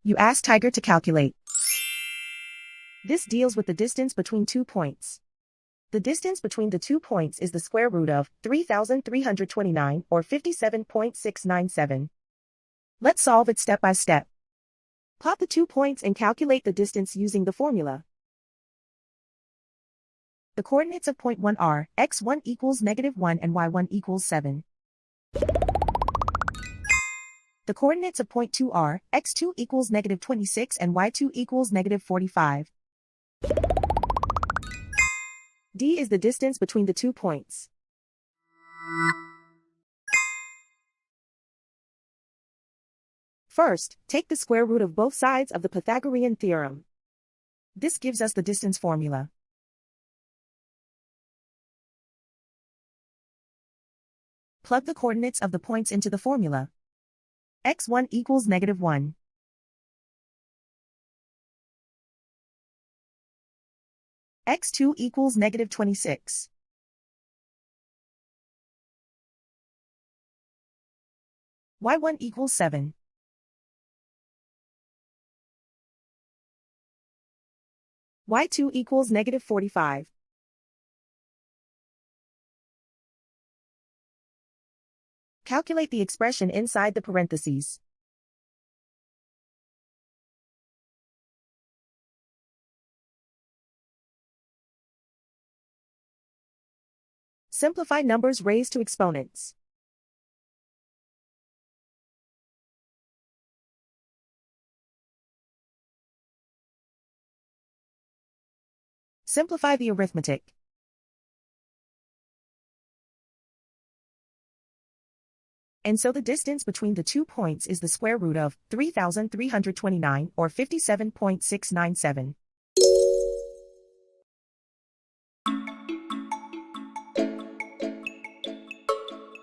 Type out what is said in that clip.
You ask Tiger to calculate. This deals with the distance between 2 points. The distance between the 2 points is the square root of 3,329 or 57.697. Let's solve it step by step. Plot the 2 points and calculate the distance using the formula. The coordinates of point 1 are x1 equals -1 and y1 equals 7. The coordinates of point 2 are x2 equals -26 and y2 equals -45. D is the distance between the 2 points. First, take the square root of both sides of the Pythagorean theorem. This gives us the distance formula. Plug the coordinates of the points into the formula. x1 equals -1. x2 equals -26. y1 equals 7. y2 equals -45. Calculate the expression inside the parentheses. Simplify numbers raised to exponents. Simplify the arithmetic. And so the distance between the 2 points is the square root of 3,329 or 57.697.